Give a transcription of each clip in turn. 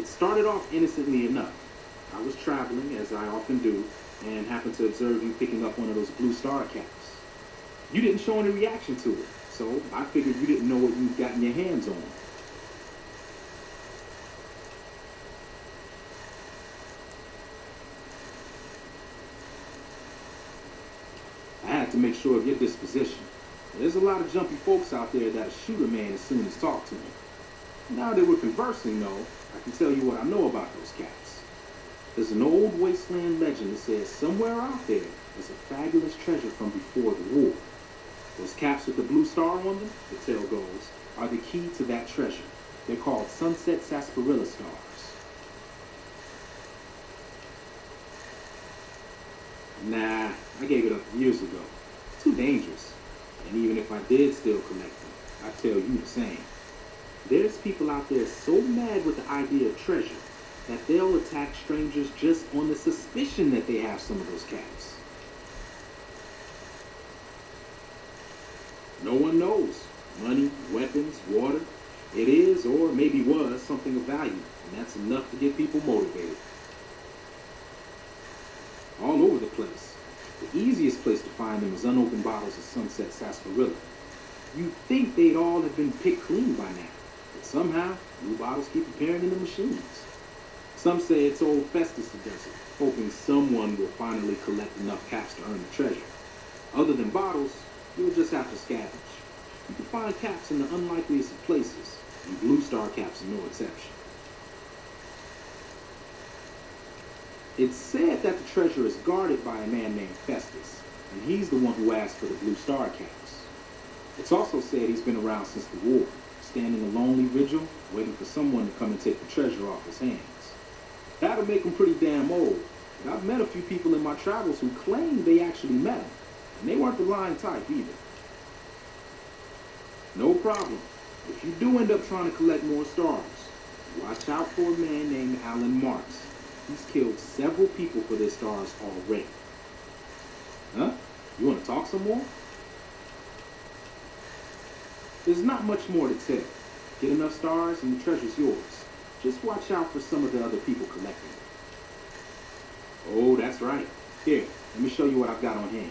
It started off innocently enough. I was traveling, as I often do, and happened to observe you picking up one of those blue star caps. You didn't show any reaction to it, so I figured you didn't know what you'd gotten your hands on. I had to make sure of your disposition. There's a lot of jumpy folks out there that'll shoot a man as soon as talk to him. Now that we're conversing, though, I can tell you what I know about those caps. There's an old wasteland legend that says somewhere out there is a fabulous treasure from before the war. Those caps with the blue star on them, the tale goes, are the key to that treasure. They're called sunset sarsaparilla stars. Nah, I gave it up years ago. Too dangerous. And even if I did still collect them, I'd tell you the same. There's people out there so mad with the idea of treasure that they'll attack strangers just on the suspicion that they have some of those caps. No one knows. Money, weapons, water. It is, or maybe was, something of value, and that's enough to get people motivated. All over the place. The easiest place to find them is unopened bottles of sunset sarsaparilla. You'd think they'd all have been picked clean by now, but somehow, new bottles keep appearing in the machines. Some say it's old Festus who does it, hoping someone will finally collect enough caps to earn the treasure. Other than bottles, you'll just have to scavenge. You can find caps in the unlikeliest of places, and blue star caps are no exception. It's said that the treasure is guarded by a man named Festus, and he's the one who asked for the blue star caps. It's also said he's been around since the war, standing a lonely vigil, waiting for someone to come and take the treasure off his hands. That'll make him pretty damn old, but I've met a few people in my travels who claim they actually met him, and they weren't the lying type either. No problem. If you do end up trying to collect more stars, watch out for a man named Alan Marks. He's killed several people for their stars already. Huh? You want to talk some more? There's not much more to tell. Get enough stars and the treasure's yours. Just watch out for some of the other people collecting it. Oh, that's right. Here, let me show you what I've got on hand.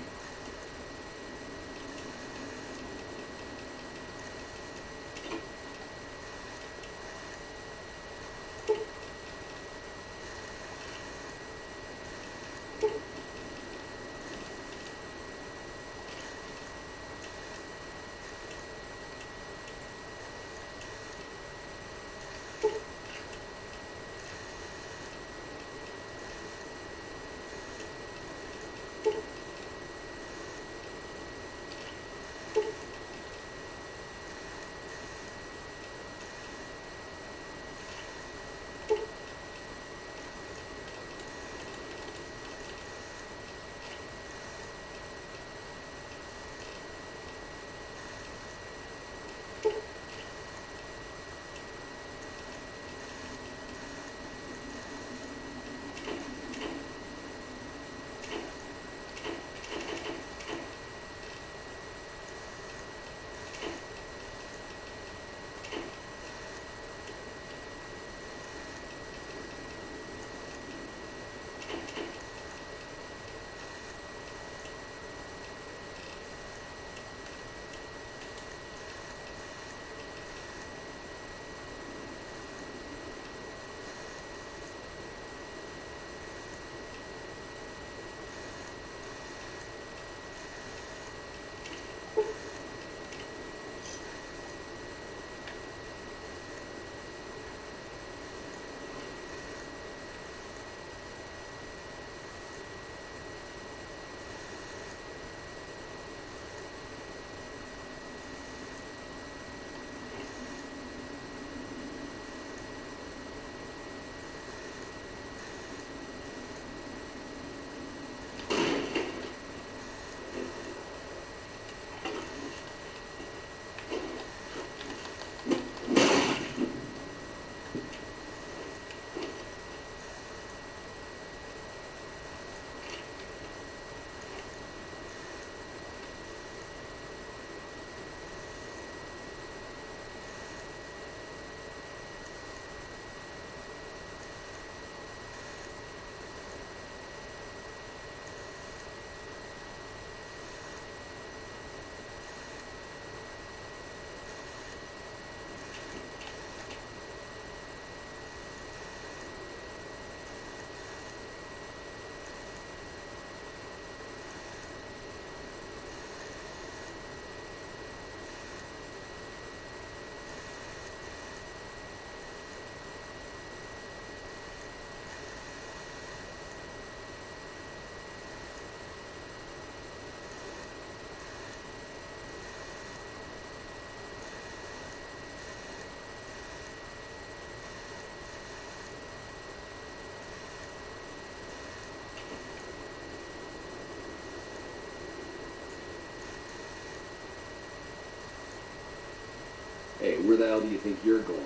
where the hell do you think you're going?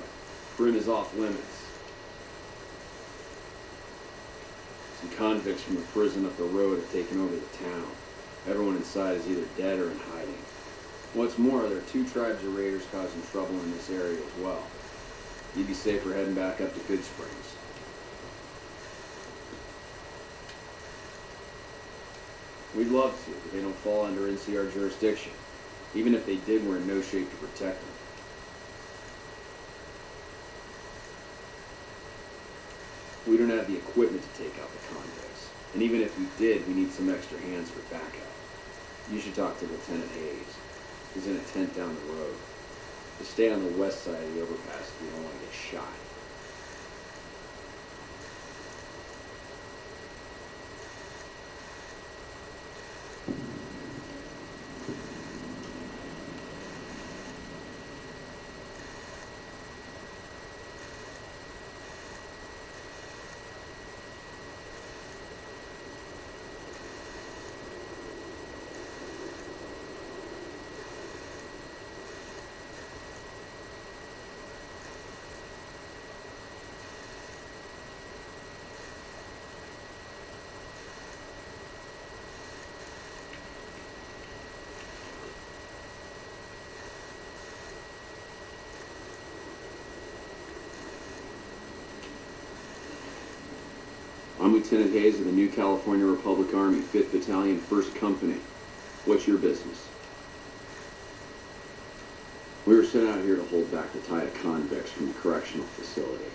Primm is off limits. Some convicts from the prison up the road have taken over the town. Everyone inside is either dead or in hiding. What's more, there are 2 tribes of raiders causing trouble in this area as well. You'd be safer heading back up to Good Springs. We'd love to, but they don't fall under NCR jurisdiction. Even if they did, we're in no shape to protect them. We don't have the equipment to take out the convicts. And even if we did, we need some extra hands for backup. You should talk to Lieutenant Hayes. He's in a tent down the road. Just stay on the west side of the overpass if you don't want to get shot. I'm Lieutenant Hayes of the New California Republic Army, 5th Battalion, 1st Company. What's your business? We were sent out here to hold back the tide of convicts from the correctional facility.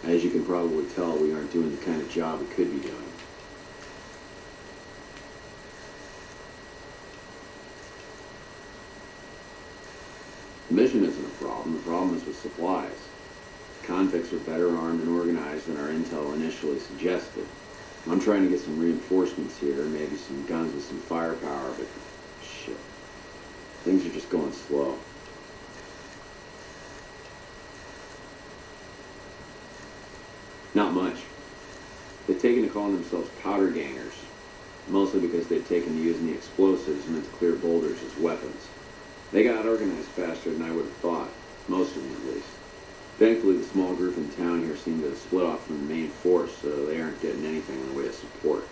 As you can probably tell, we aren't doing the kind of job we could be doing. The mission isn't a problem. The problem is with supplies. Convicts are better armed and organized than our intel initially suggested. I'm trying to get some reinforcements here, maybe some guns with some firepower, but shit. Things are just going slow. Not much. They've taken to calling themselves powder gangers, mostly because they've taken to using the explosives meant to clear boulders as weapons. They got organized faster than I would have thought, most of them at least. Thankfully, the small group in town here seem to have split off from the main force, so they aren't getting anything in the way of support.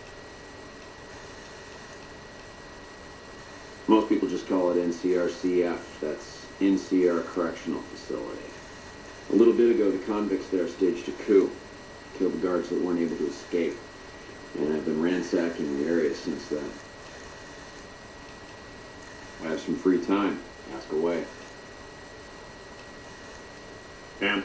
Most people just call it NCRCF, that's NCR Correctional Facility. A little bit ago, the convicts there staged a coup, killed the guards that weren't able to escape, and I've been ransacking the area since then. I have some free time. Ask away. Temp.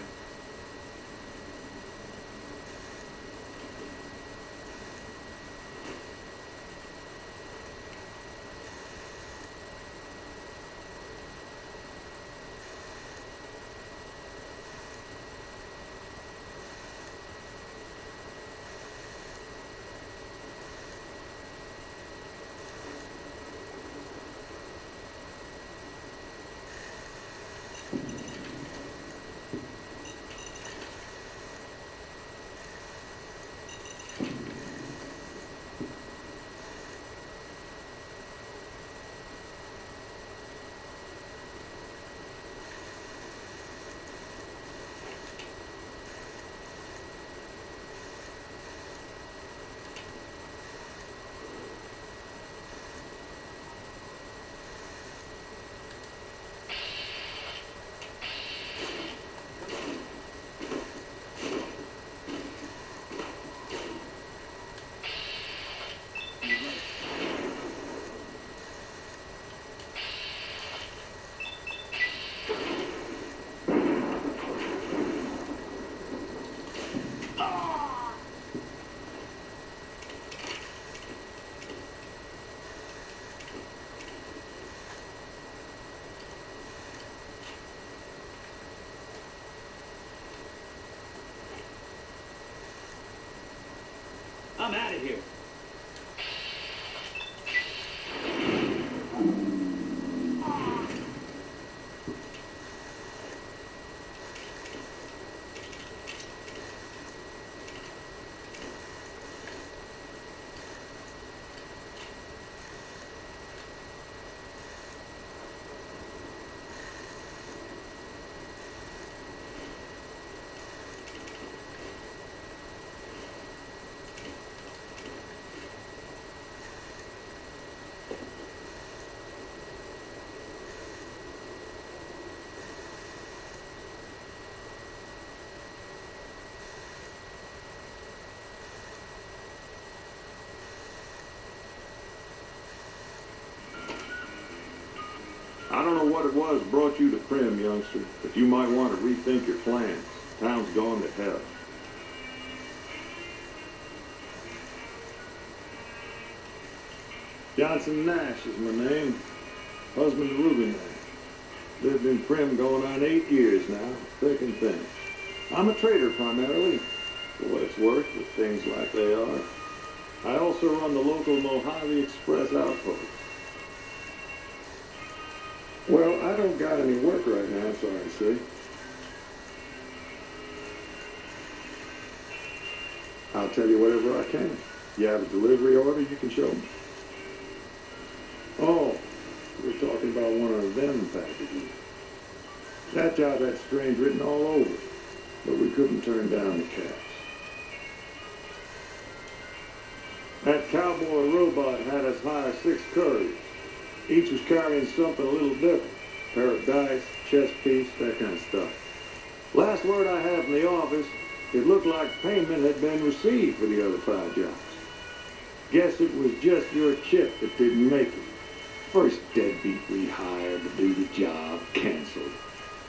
I'm out of here. what it was brought you to Primm, youngster, but you might want to rethink your plans. Town's gone to hell. Johnson Nash is my name. Husband to Ruby Nash. Lived in Primm going on 8 years now, thick and thin. I'm a trader primarily, for what it's worth with things like they are. I also run the local Mojave Express outpost. Well, I don't got any work right now, sorry to say. I'll tell you whatever I can. You have a delivery order you can show me? Oh, we're talking about one of them packages. That job had strange written all over it, but we couldn't turn down the cash. That cowboy robot had us hire 6 couriers. Each was carrying something a little different. Pair of dice, chess piece, that kind of stuff. Last word I had from the office, it looked like payment had been received for the other 5 jobs. Guess it was just your chip that didn't make it. First deadbeat we hired to do the job canceled.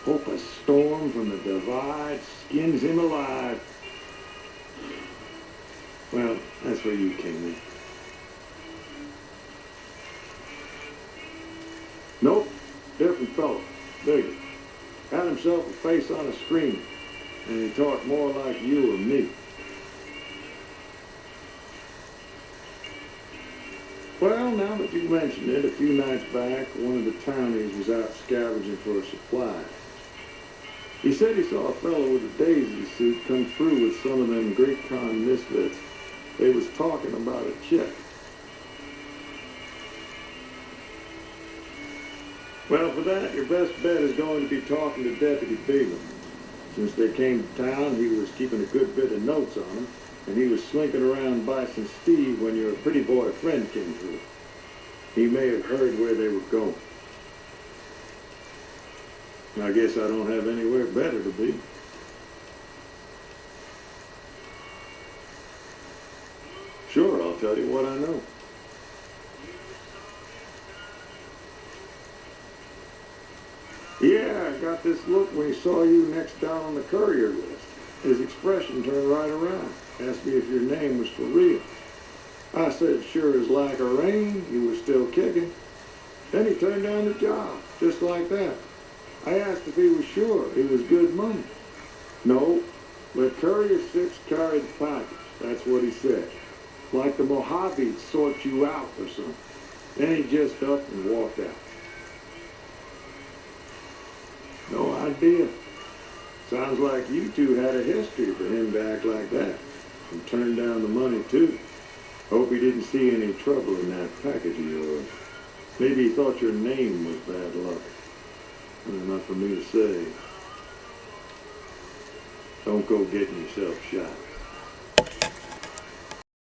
Hope a storm from the divide skins him alive. Well, that's where you came in. Nope, different fellow, bigger. Had himself a face on a screen, and he talked more like you or me. Well, now that you mention it, a few nights back, one of the townies was out scavenging for supplies. He said he saw a fellow with a daisy suit come through with some of them Great Con misfits. They was talking about a check. Well, for that, your best bet is going to be talking to Deputy Beeman. Since they came to town, he was keeping a good bit of notes on them, and he was slinking around Bison Steve when your pretty boy friend came through. He may have heard where they were going. I guess I don't have anywhere better to be. Sure, I'll tell you what I know. Yeah, I got this look when he saw you next down on the courier list. His expression turned right around. Asked me if your name was for real. I said, sure as like a rain, you were still kicking. Then he turned down the job, just like that. I asked if he was sure it was good money. No, let Courier 6 carry the package. That's what he said. Like the Mojave sort you out or something. Then he just up and walked out. No idea. Sounds like you two had a history for him to act like that. And turn down the money, too. Hope he didn't see any trouble in that package of yours. Maybe he thought your name was bad luck. Enough for me to say. Don't go getting yourself shot.